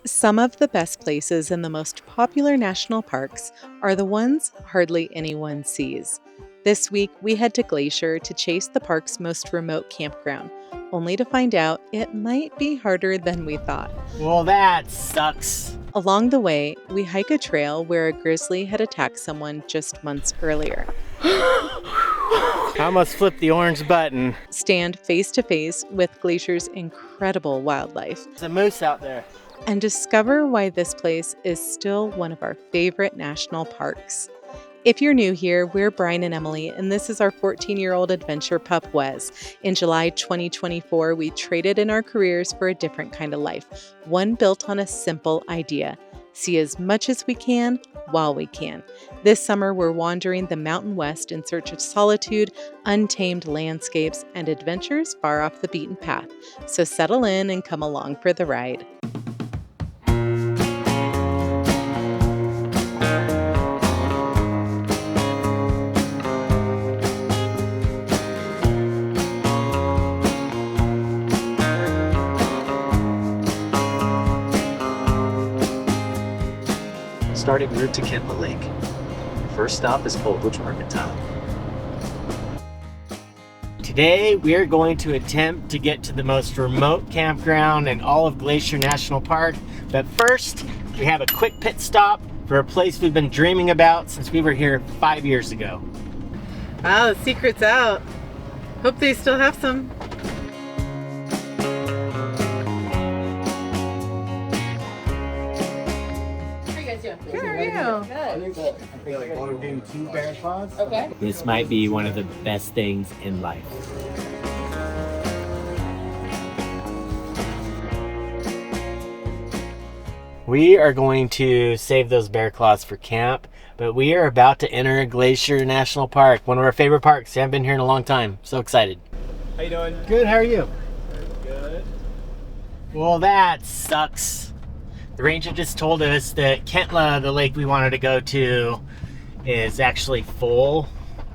Some of the best places in the most popular national parks are the ones hardly anyone sees. This week, we head to Glacier to chase the park's most remote campground, only to find out it might be harder than we thought. Well, that sucks. Along the way, we hike a trail where a grizzly had attacked someone just months earlier. I almost flipped the orange button. Stand face to face with Glacier's incredible wildlife. There's a moose out there. And discover why this place is still one of our favorite national parks. If you're new here, we're Brian and Emily, and this is our 14-year-old adventure pup, Wes. In July 2024, we traded in our careers for a different kind of life, one built on a simple idea: see as much as we can while we can. This summer, we're wandering the Mountain West in search of solitude, untamed landscapes, and adventures far off the beaten path. So settle in and come along for the ride. Starting route to Kintla Lake. First stop is Polebridge Mercantile. Today, we are going to attempt to get to the most remote campground in all of Glacier National Park. But first, we have a quick pit stop for a place we've been dreaming about since we were here 5 years ago. Wow, the secret's out. Hope they still have some. Good, how are you? Okay. This might be one of the best things in life. We are going to save those bear claws for camp, but we are about to enter Glacier National Park, one of our favorite parks. I haven't been here in a long time. So excited. How you doing? Good, how are you? Good. Well, that sucks. The ranger just told us that Kintla, the lake we wanted to go to, is actually full.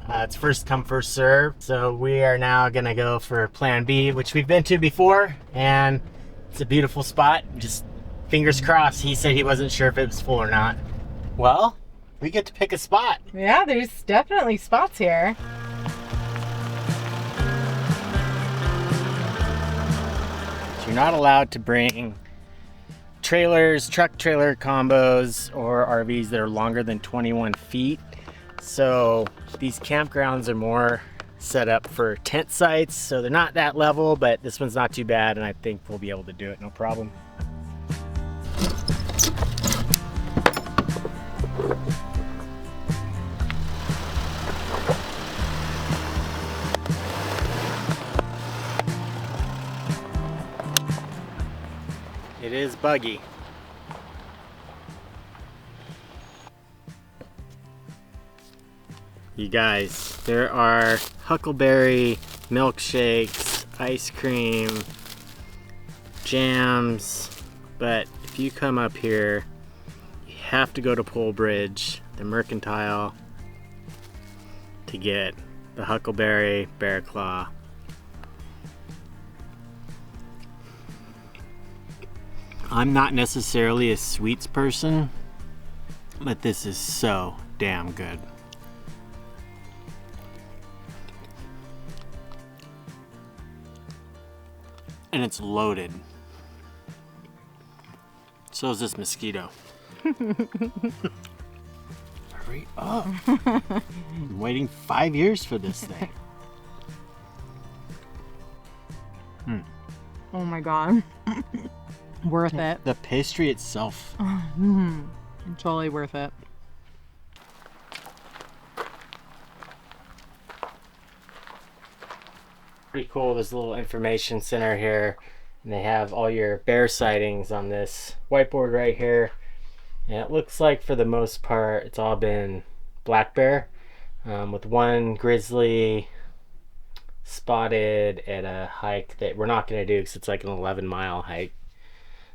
It's first come, first serve. So we are now gonna go for plan B, which we've been to before, and it's a beautiful spot. Just fingers crossed. He said he wasn't sure if it was full or not. Well, we get to pick a spot. Yeah, there's definitely spots here. So you're not allowed to bring trailers, truck trailer combos, or RVs that are longer than 21 feet. So these campgrounds are more set up for tent sites, so they're not that level, but this one's not too bad, and I think we'll be able to do it, no problem. It is buggy. You guys, there are huckleberry milkshakes, ice cream, jams, but if you come up here, you have to go to Polebridge, the Mercantile, to get the huckleberry bear claw. I'm not necessarily a sweets person, but this is so damn good. And it's loaded. So is this mosquito. Hurry up. I'm waiting 5 years for this thing. Oh my god. Worth it. The pastry itself. Totally worth it. Pretty cool, this little information center here, and they have all your bear sightings on this whiteboard right here. And it looks like for the most part it's all been black bear, with one grizzly spotted at a hike that we're not going to do because it's like an 11-mile hike.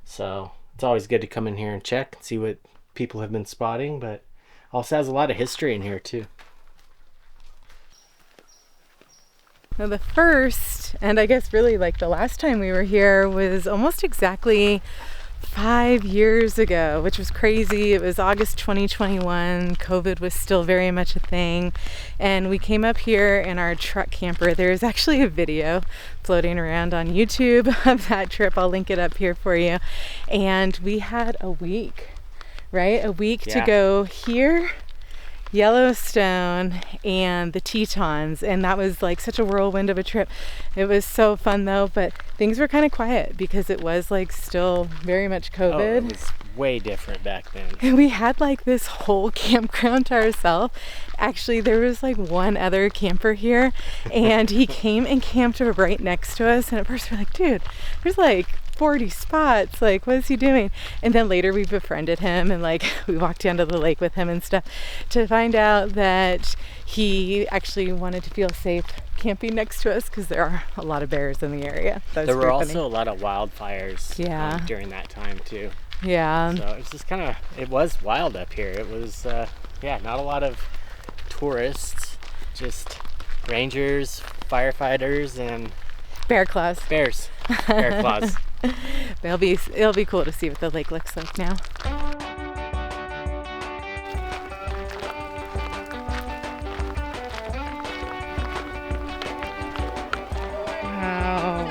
So it's always good to come in here and check and see what people have been spotting, but also has a lot of history in here too. Now the first, and I guess really like the last time we were here, was almost exactly 5 years ago, which was crazy. It was August 2021. COVID was still very much a thing. And we came up here in our truck camper. There's actually a video floating around on YouTube of that trip. I'll link it up here for you. And we had a week, right? A week to go here, Yellowstone, and the Tetons, and that was like such a whirlwind of a trip. It was so fun though, but things were kind of quiet because it was like still very much COVID. Oh, it was way different back then. And we had like this whole campground to ourselves. Actually, there was like one other camper here, and he came and camped right next to us, and at first we're like, dude, there's like 40 spots, like what is he doing? And then later we befriended him, and like we walked down to the lake with him and stuff, to find out that he actually wanted to feel safe camping next to us because there are a lot of bears in the area. There were also a lot of wildfires during that time too. Yeah. So it's just kind of, it was wild up here. It was, not a lot of tourists, just rangers, firefighters, and bear claws. Bear claws. It'll be cool to see what the lake looks like now. Wow.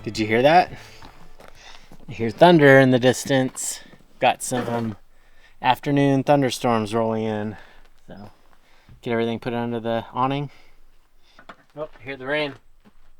Did you hear that? I hear thunder in the distance. Got some afternoon thunderstorms rolling in. So get everything put under the awning. Oh, hear the rain.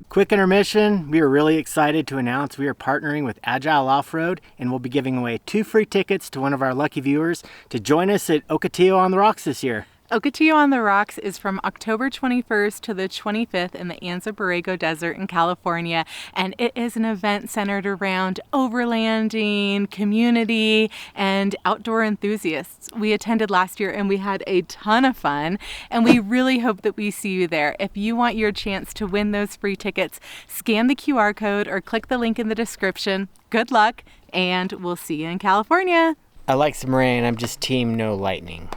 Quick intermission. We are really excited to announce we are partnering with Agile Off-Road, and we'll be giving away 2 free tickets to one of our lucky viewers to join us at Ocotillo on the Rocks this year. Ocotillo on the Rocks is from October 21st to the 25th in the Anza Borrego Desert in California, and it is an event centered around overlanding, community, and outdoor enthusiasts. We attended last year and we had a ton of fun, and we really hope that we see you there. If you want your chance to win those free tickets, scan the QR code or click the link in the description. Good luck, and we'll see you in California. I like some rain. I'm just team no lightning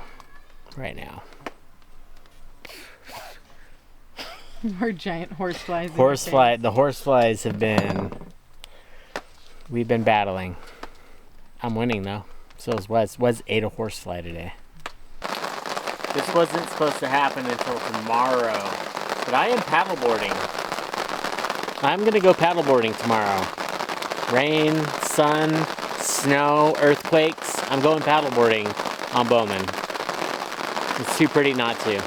right now. Our giant horseflies. The horseflies we've been battling. I'm winning though. So is Wes. Wes ate a horsefly today. This wasn't supposed to happen until tomorrow, but I am paddleboarding. I'm gonna go paddleboarding tomorrow. Rain, sun, snow, earthquakes. I'm going paddleboarding on Bowman. It's too pretty not to.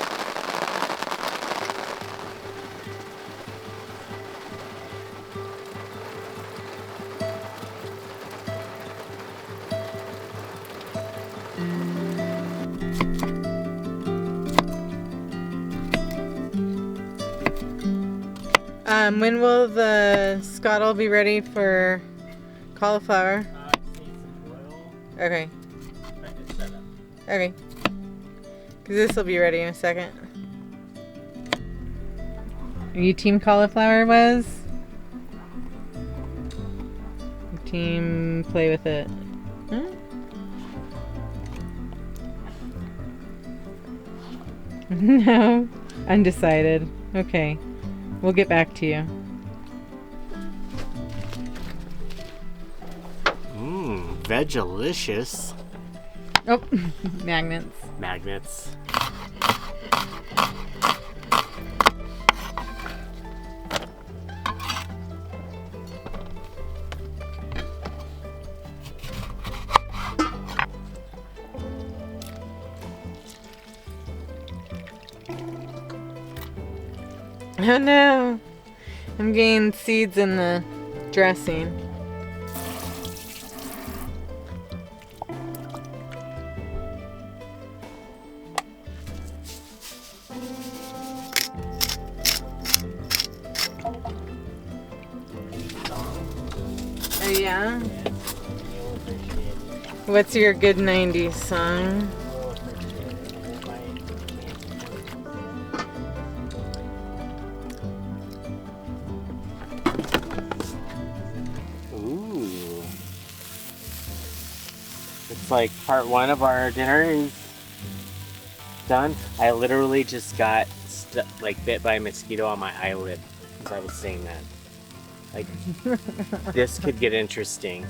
When will the scuttle be ready for cauliflower? I just need some oil. Okay. I just set up. Okay. Because this will be ready in a second. Are you team cauliflower, Wes? Team play with it. Huh? No. Undecided. Okay. We'll get back to you. Vegalicious. Oh, magnets. Magnets. Oh no, I'm getting seeds in the dressing. Oh, yeah? You'll appreciate it. What's your good 90s song? You'll appreciate it. It might Ooh. It's like part one of our dinner is done. I literally just got bit by a mosquito on my eyelid as I was saying that. Like, this could get interesting.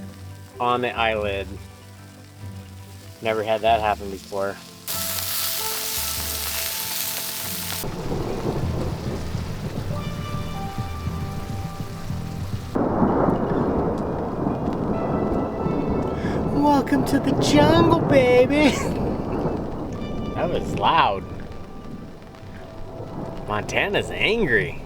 On the eyelid. Never had that happen before. Welcome to the jungle, baby! That was loud. Montana's angry.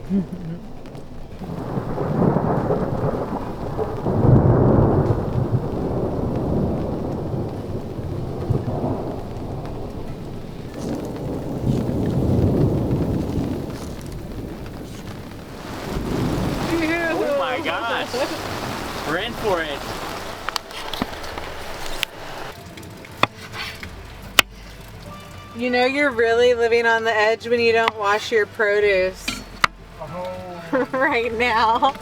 Oh my gosh! We're in for it. You know you're really living on the edge when you don't wash your produce. Oh. Right now.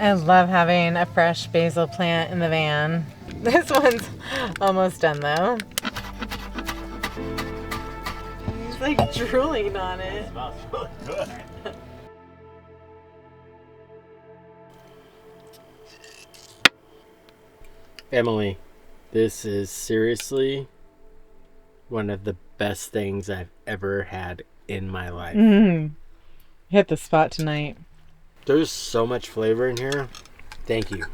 I love having a fresh basil plant in the van. This one's almost done though. He's like drooling on it. It smells really good. Emily, this is seriously one of the best things I've ever had in my life. Hit the spot tonight. There's so much flavor in here. Thank you.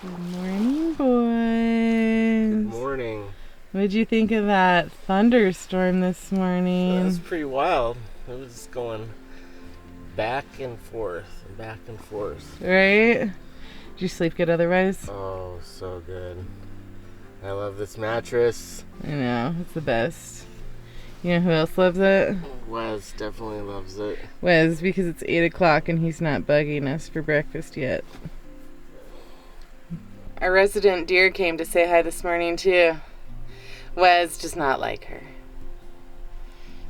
Good morning, boys. Morning. What'd you think of that thunderstorm this morning? That was pretty wild. It was going back and forth and back and forth. Right? Did you sleep good otherwise? Oh, so good. I love this mattress. I know, it's the best. You know who else loves it? Wes definitely loves it. Wes, because it's 8 o'clock and he's not bugging us for breakfast yet. Our resident deer came to say hi this morning too. Wes does not like her.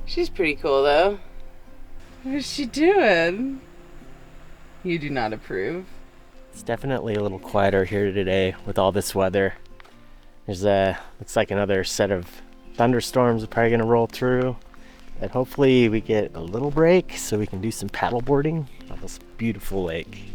She's pretty cool though. What is she doing? You do not approve. It's definitely a little quieter here today with all this weather. There's looks like another set of thunderstorms are probably gonna roll through. But hopefully we get a little break so we can do some paddle boarding on this beautiful lake.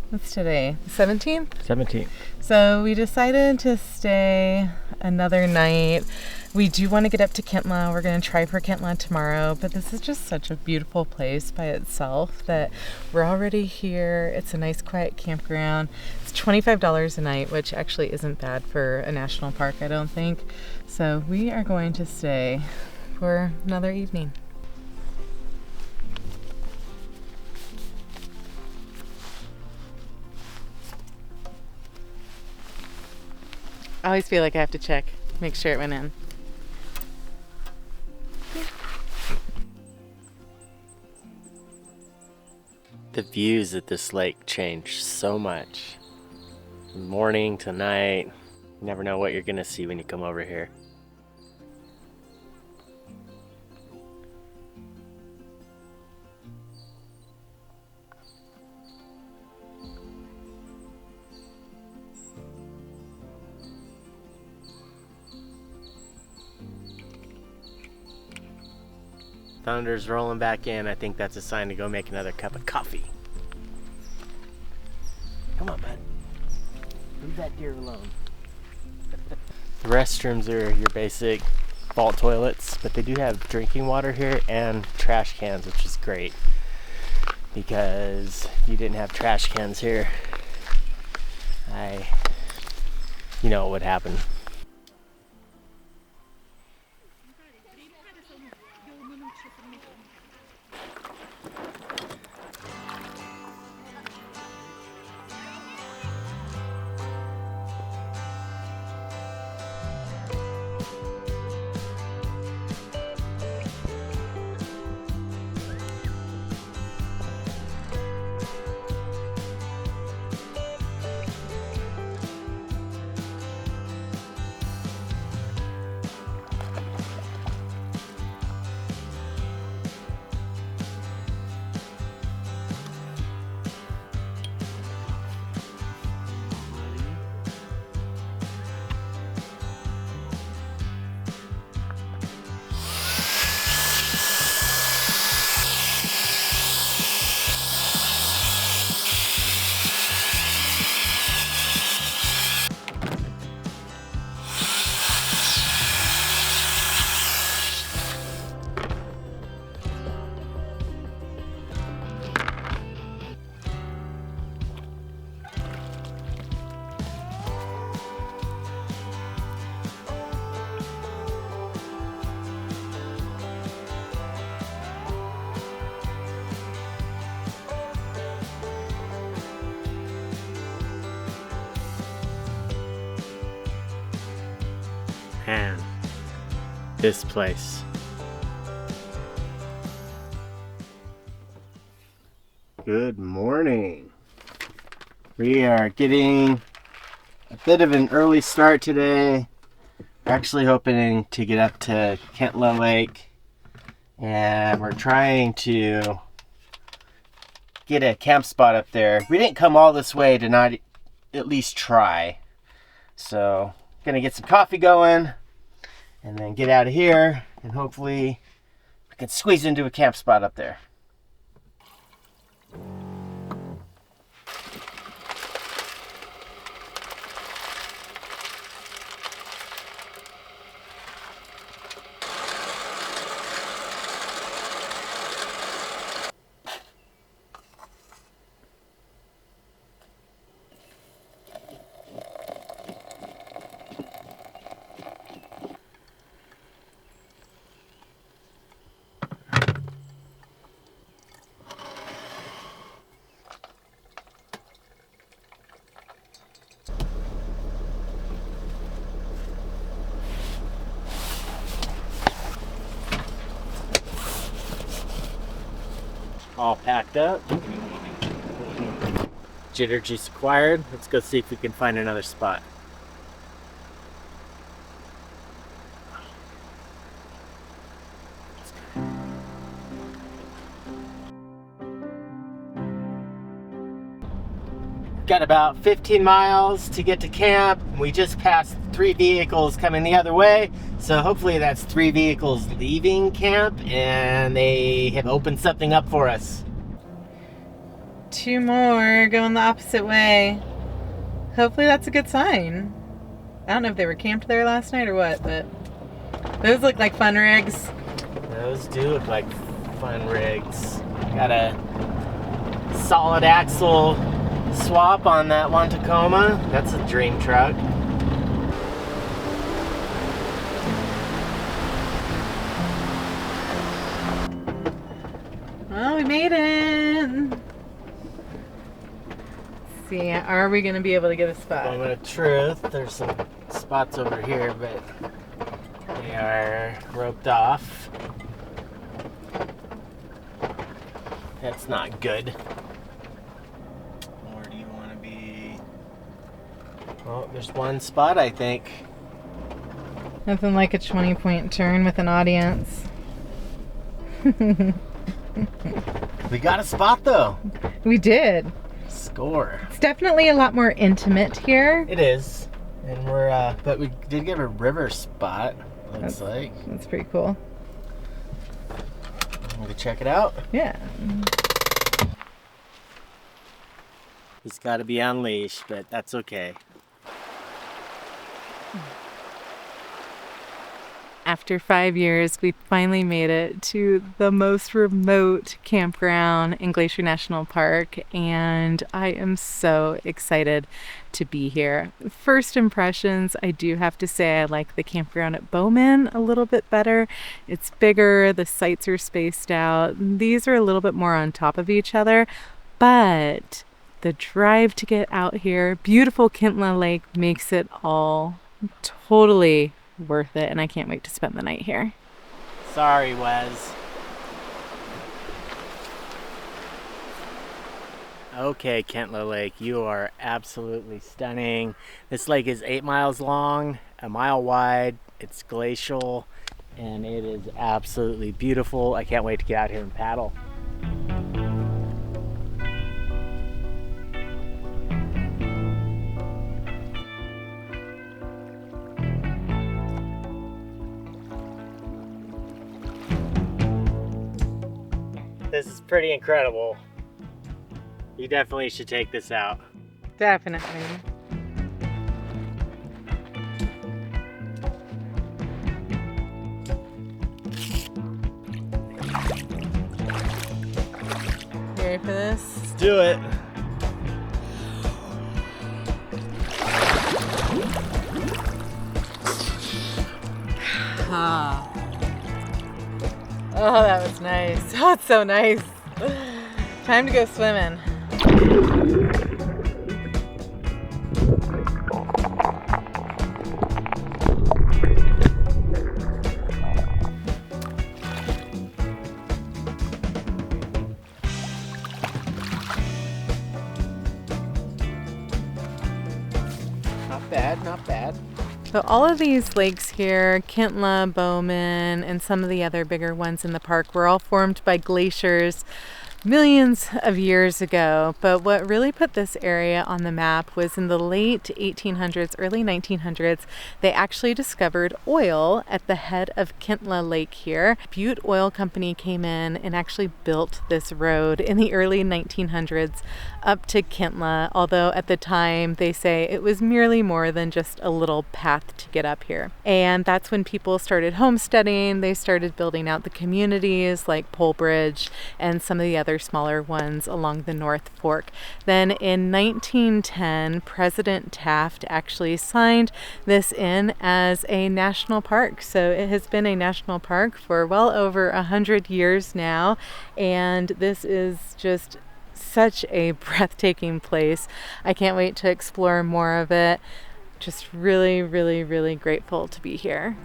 What's today? The 17th? 17th. So we decided to stay another night. We do want to get up to Kintla. We're going to try for Kintla tomorrow, but this is just such a beautiful place by itself that we're already here. It's a nice quiet campground. It's $25 a night, which actually isn't bad for a national park, I don't think. So we are going to stay for another evening. I always feel like I have to check, make sure it went in. The views at this lake change so much. From morning to night. You never know what you're gonna see when you come over here. Thunder's rolling back in. I think that's a sign to go make another cup of coffee. Come on, bud. Leave that deer alone. The restrooms are your basic vault toilets, but they do have drinking water here and trash cans, which is great. Because if you didn't have trash cans here, you know what would happen. Man, this place. Good morning. We are getting a bit of an early start today. We're actually hoping to get up to Kintla Lake, and we're trying to get a camp spot up there. We didn't come all this way to not at least try. So, gonna get some coffee going and then get out of here, and hopefully we can squeeze into a camp spot up there. All packed up. Jitter juice acquired. Let's go see if we can find another spot. Got about 15 miles to get to camp. We just passed 3 vehicles coming the other way, so hopefully that's 3 vehicles leaving camp and they have opened something up for us. 2 more going the opposite way. Hopefully that's a good sign. I don't know if they were camped there last night or what, but those look like fun rigs. Those do look like fun rigs. Got a solid axle swap on that one Tacoma. That's a dream truck. Well, we made it. Let's see, are we going to be able to get a spot? Moment of truth. There's some spots over here, but they are roped off. That's not good. Or do you want to be... Oh, there's one spot, I think. Nothing like a 20-point turn with an audience. We got a spot, though. We did. Score. It's definitely a lot more intimate here. It is. And we're, but we did get a river spot, looks like. That's pretty cool. Want to check it out? Yeah. He's got to be on leash, but that's okay. After 5 years, we finally made it to the most remote campground in Glacier National Park, and I am so excited to be here. First impressions, I do have to say I like the campground at Bowman a little bit better. It's bigger, the sites are spaced out. These are a little bit more on top of each other, but the drive to get out here, beautiful Kintla Lake, makes it all totally worth it, and I can't wait to spend the night here. Sorry, Wes. Okay, Kintla Lake, you are absolutely stunning. This lake is 8 miles long, a mile wide. It's glacial, and it is absolutely beautiful. I can't wait to get out here and paddle. This is pretty incredible. You definitely should take this out. Definitely. You ready for this? Let's do it. Ah. Oh, that was nice. Oh, it's so nice. Time to go swimming. Not bad, not bad. So all of these lakes here, Kintla, Bowman, and some of the other bigger ones in the park, were all formed by glaciers millions of years ago. But what really put this area on the map was in the late 1800s, early 1900s, they actually discovered oil at the head of Kintla Lake here. Butte Oil Company came in and actually built this road in the early 1900s up to Kintla, although at the time they say it was merely more than just a little path to get up here. And that's when people started homesteading. They started building out the communities like Polebridge and some of the other smaller ones along the North Fork. Then in 1910, President Taft actually signed this in as a national park. So it has been a national park for well over 100 years now, and this is just such a breathtaking place. I can't wait to explore more of it. Just really, really, really grateful to be here.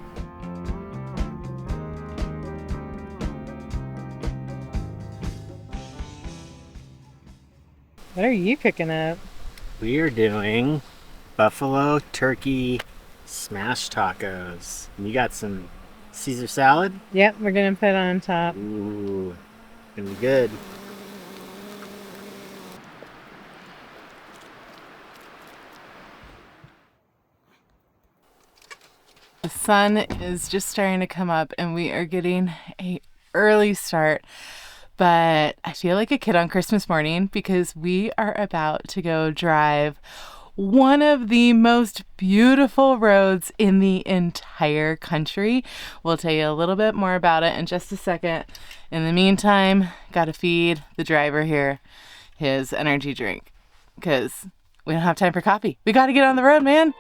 What are you cooking up? We are doing buffalo turkey smash tacos. And you got some Caesar salad? Yep, we're gonna put on top. Ooh, gonna be good. The sun is just starting to come up and we are getting an early start, but I feel like a kid on Christmas morning because we are about to go drive one of the most beautiful roads in the entire country. We'll tell you a little bit more about it in just a second. In the meantime, gotta feed the driver here his energy drink because we don't have time for coffee. We gotta get on the road, man.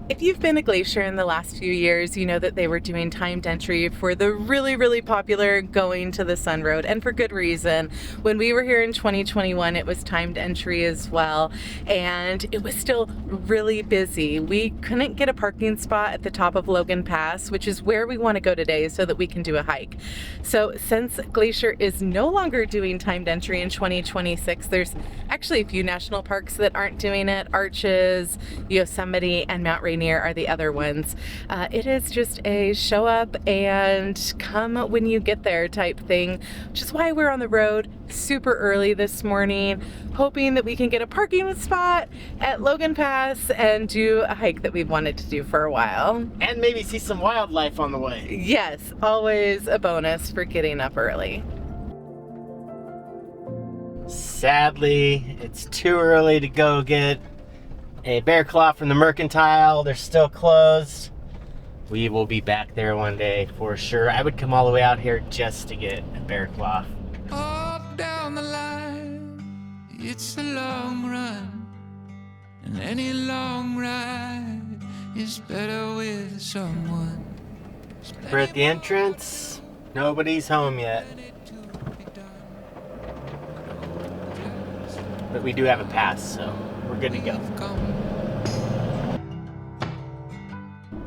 If you've been to Glacier in the last few years, you know that they were doing timed entry for the really, really popular Going to the Sun Road, and for good reason. When we were here in 2021, it was timed entry as well, and it was still really busy. We couldn't get a parking spot at the top of Logan Pass, which is where we want to go today so that we can do a hike. So since Glacier is no longer doing timed entry in 2026, there's actually a few national parks that aren't doing it. Arches, Yosemite, and Mount Rainier are the other ones. It is just a show up and come when you get there type thing, which is why we're on the road super early this morning, hoping that we can get a parking spot at Logan Pass and do a hike that we've wanted to do for a while. And maybe see some wildlife on the way. Yes, always a bonus for getting up early. Sadly, it's too early to go get a bear claw from the Mercantile. They're still closed. We will be back there one day for sure. I would come all the way out here just to get a bear claw. Up down the line, it's a long run, and any long ride is better with someone. We're at the entrance. Nobody's home yet. But we do have a pass, so we're good to go.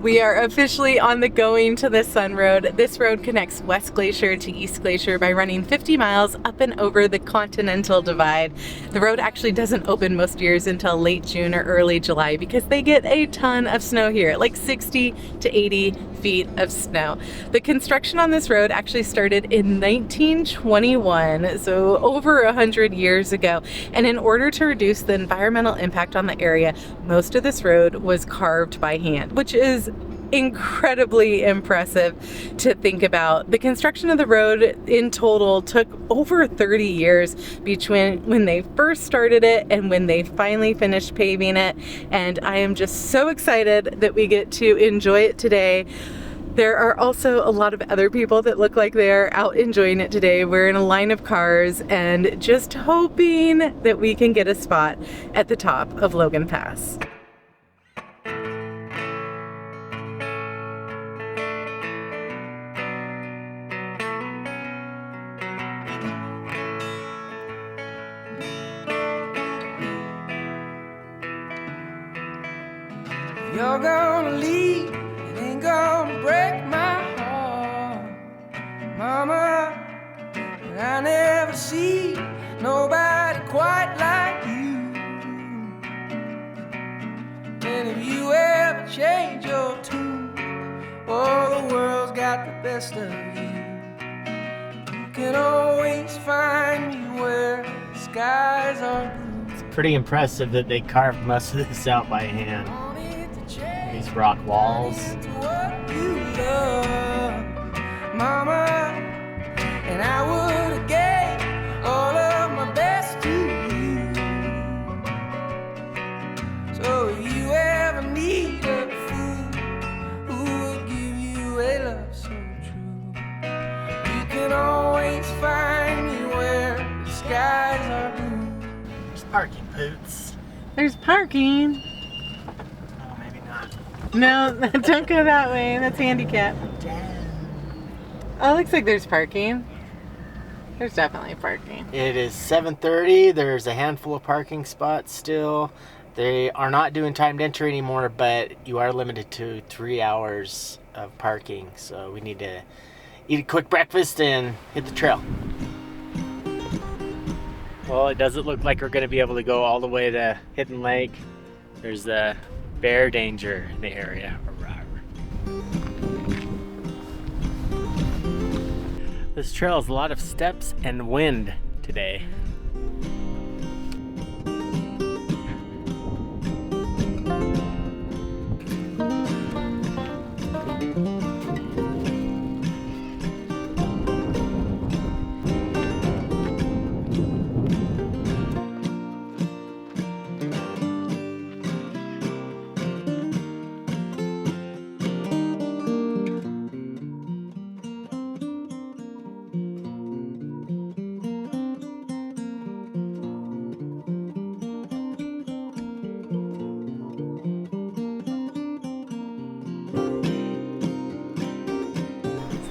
We are officially on the Going to the Sun Road. This road connects West Glacier to East Glacier by running 50 miles up and over the Continental Divide. The road actually doesn't open most years until late June or early July because they get a ton of snow here, like 60 to 80 feet of snow. The construction on this road actually started in 1921, so over 100 years ago. And in order to reduce the environmental impact on the area, most of this road was carved by hand, which is incredibly impressive to think about. The construction of the road in total took over 30 years between when they first started it and when they finally finished paving it, and I am just so excited that we get to enjoy it today. There are also a lot of other people that look like they're out enjoying it today. We're in a line of cars and just hoping that we can get a spot at the top of Logan Pass. You're gonna leave, it ain't gonna break my heart, Mama. I never see nobody quite like you. And if you ever change your tune, oh, the world's got the best of you. You can always find me where the skies are blue. It's pretty impressive that they carved most of this out by hand. These rock walls. What you love, Mama, and I would have gave all of my best to you. So if you ever need a fool who will give you a love so true, you can always find me where the skies are blue. There's parking, Poots. There's parking. Oh, maybe not. No, don't go that way. That's handicap. Oh, looks like there's parking. There's definitely parking. It is 7:30. There's a handful of parking spots still. They are not doing timed entry anymore, but you are limited to 3 hours of parking. So we need to eat a quick breakfast and hit the trail. Well, it doesn't look like we're going to be able to go all the way to Hidden Lake. There's the bear danger in the area. This trail has a lot of steps and wind today.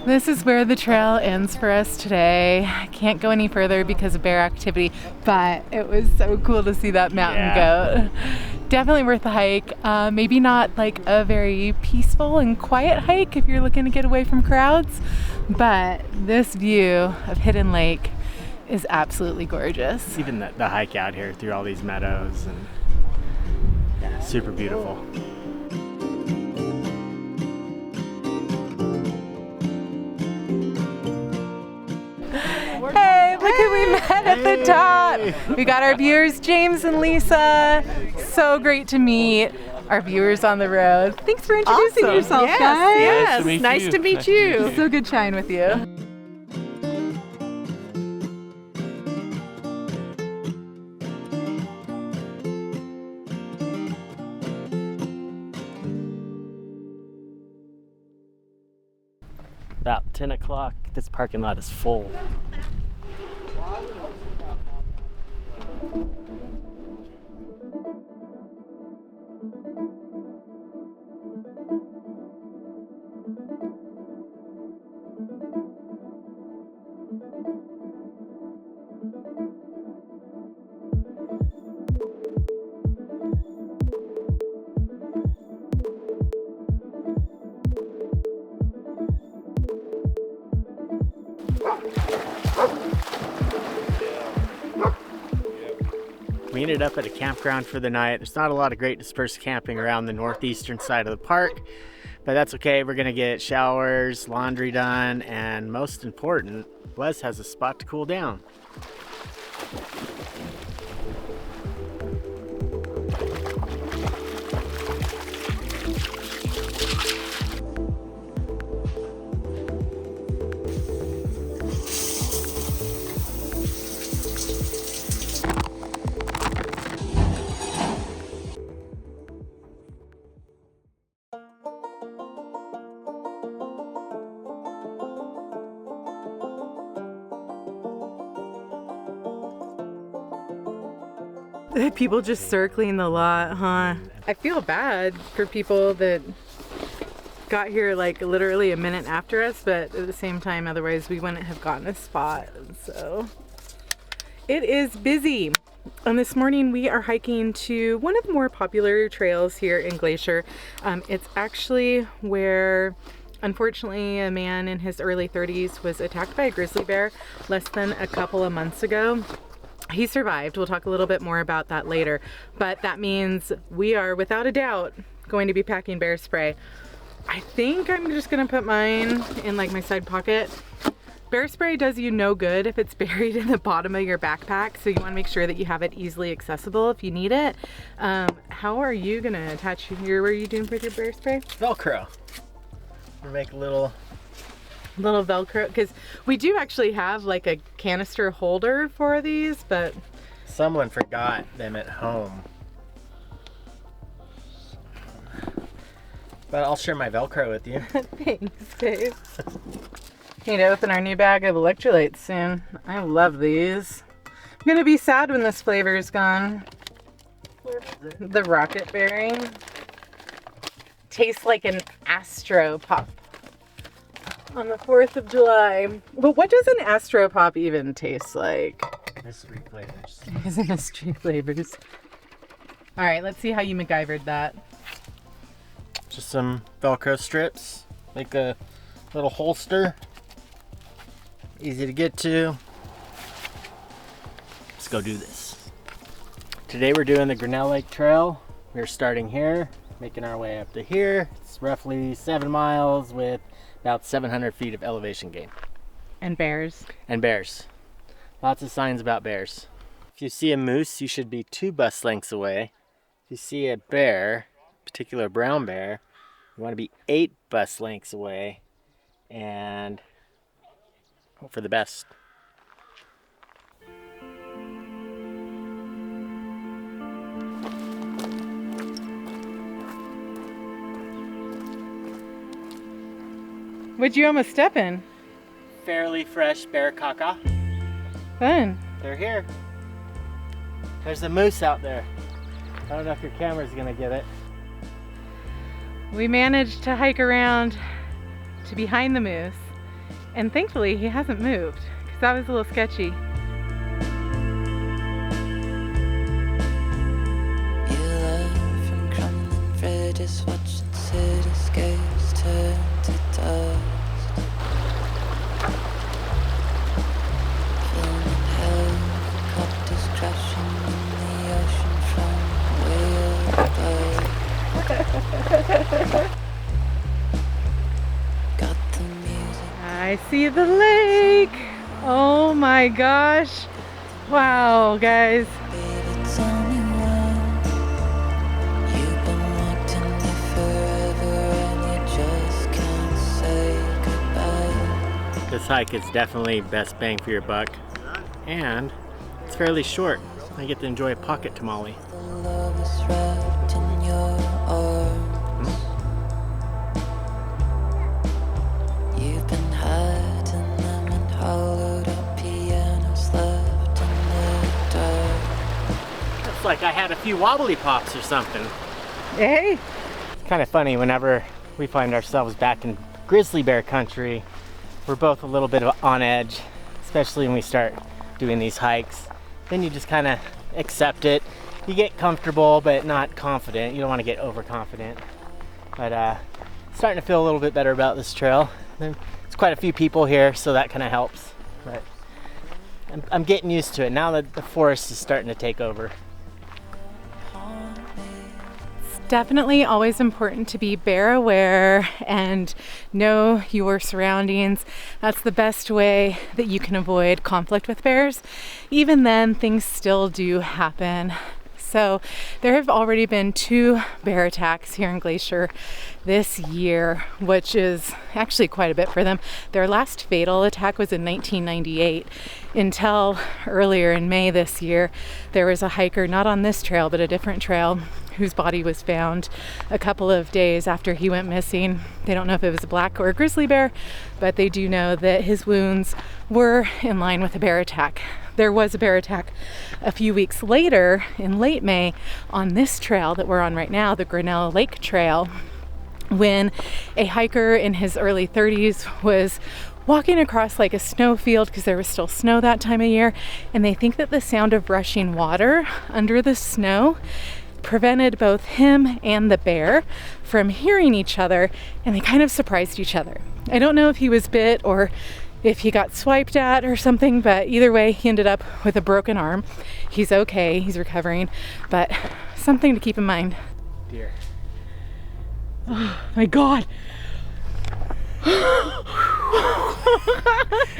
This is where the trail ends for us today. I can't go any further because of bear activity, but it was so cool to see that mountain goat. Definitely worth the hike. Maybe not like a very peaceful and quiet hike if you're looking to get away from crowds, but this view of Hidden Lake is absolutely gorgeous. Even the hike out here through all these meadows, and yeah, super beautiful. Hey, look who we met at the top. We got our viewers, James and Lisa. So great to meet our viewers on the road. Thanks for introducing yourself, Yes, guys. yes. Nice to meet you. So good chatting with you. About 10 o'clock, this parking lot is full. We ended up at a campground for the night. There's not a lot of great dispersed camping around the northeastern side of the park, but that's okay. We're gonna get showers, laundry done, and most important, Wes has a spot to cool down. People just circling the lot, huh? I feel bad for people that got here like literally a minute after us, but at the same time, otherwise we wouldn't have gotten a spot. And so it is busy. And this morning we are hiking to one of the more popular trails here in Glacier. It's actually where, unfortunately, a man in his early 30s was attacked by a grizzly bear less than a couple of months ago. He survived. We'll talk a little bit more about that later, but that means we are without a doubt going to be packing bear spray. I think I'm just gonna put mine in like my side pocket. Bear spray does you no good if it's buried in the bottom of your backpack, so you want to make sure that you have it easily accessible if you need it. How are you gonna attach your, what are you doing with your bear spray? Velcro. We'll make a little Velcro, because we do actually have like a canister holder for these, but someone forgot them at home. But I'll share my Velcro with you. Thanks, Dave. Need to open our new bag of electrolytes soon. I love these. I'm gonna be sad when this flavor is gone. The rocket berry. Tastes like an Astro Pop on the 4th of July. But what does an Astro Pop even taste like? Mystery flavors. It's mystery flavors. All right, let's see how you MacGyvered that. Just some Velcro strips, make a little holster. Easy to get to. Let's go do this. Today we're doing the Grinnell Lake Trail. We're starting here, making our way up to here. It's roughly 7 miles with about 700 feet of elevation gain. And bears. And bears. Lots of signs about bears. If you see a moose, you should be 2 bus lengths away. If you see a bear, particular brown bear, you want to be 8 bus lengths away and hope for the best. What'd you almost step in? Fairly fresh bear caca. Fun. They're here. There's a moose out there. I don't know if your camera's gonna get it. We managed to hike around to behind the moose, and thankfully he hasn't moved, because that was a little sketchy. You learn from crumbling bridges, watching cityscapes turn to dust. Filming helicopters crashing in the ocean from way above. Got the music. I see the lake. Oh my gosh. Wow, guys. Baby, tell me why you've been wanting me forever and you just can't say goodbye. This hike is definitely best bang for your buck, and it's fairly short. I get to enjoy a pocket tamale. The love is wrapped in your arms. You've been Looks like I had a few wobbly pops or something. Hey. It's kind of funny whenever we find ourselves back in grizzly bear country. We're both a little bit on edge, especially when we start doing these hikes. Then you just kind of accept it. You get comfortable, but not confident. You don't want to get overconfident. But starting to feel a little bit better about this trail. There's quite a few people here, so that kind of helps. But I'm getting used to it now that the forest is starting to take over. Definitely always important to be bear aware and know your surroundings. That's the best way that you can avoid conflict with bears. Even then, things still do happen. So there have already been 2 bear attacks here in Glacier this year, which is actually quite a bit for them. Their last fatal attack was in 1998. Until earlier in May this year, there was a hiker, not on this trail, but a different trail, whose body was found a couple of days after he went missing. They don't know if it was a black or a grizzly bear, but they do know that his wounds were in line with a bear attack. There was a bear attack a few weeks later in late May on this trail that we're on right now, the Grinnell Lake trail, when a hiker in his early 30s was walking across like a snow field, because there was still snow that time of year, and they think that the sound of rushing water under the snow prevented both him and the bear from hearing each other, and they kind of surprised each other. I don't know if he was bit or if he got swiped at or something, but either way, he ended up with a broken arm. He's okay, he's recovering, but something to keep in mind. Deer. Oh my God.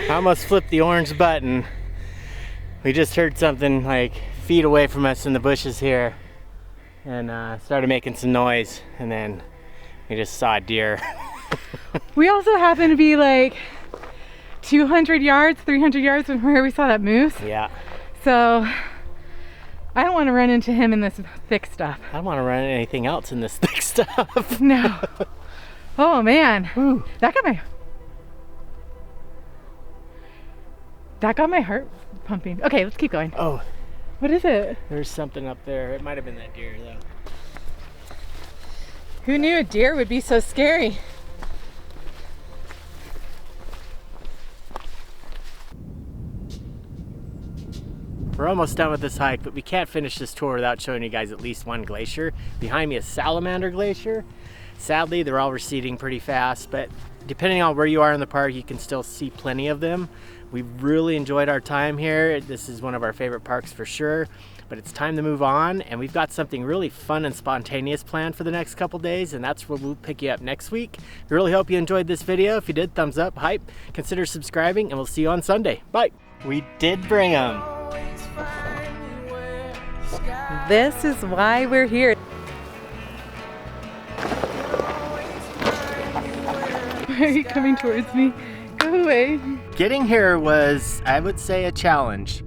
I almost flipped the orange button. We just heard something like feet away from us in the bushes here, and started making some noise, and then we just saw a deer. We also happened to be like 200 yards, 300 yards from where we saw that moose. Yeah. So I don't want to run into him in this thick stuff. I don't want to run into anything else in this thick stuff. No. Oh man. Ooh. That got my heart pumping. Okay, let's keep going. Oh, What is it? there's something up there. It might have been that deer though. Who knew a deer would be so scary? We're almost done with this hike, but we can't finish this tour without showing you guys at least one glacier. Behind me is Salamander Glacier. Sadly, they're all receding pretty fast, but depending on where you are in the park, you can still see plenty of them. We've really enjoyed our time here. This is one of our favorite parks for sure, but it's time to move on, and we've got something really fun and spontaneous planned for the next couple days, and that's where we'll pick you up next week. We really hope you enjoyed this video. If you did, thumbs up, hype, consider subscribing, and we'll see you on Sunday. Bye. We did bring them. This is why we're here. Why are you coming towards me? Go away. Getting here was, I would say, a challenge.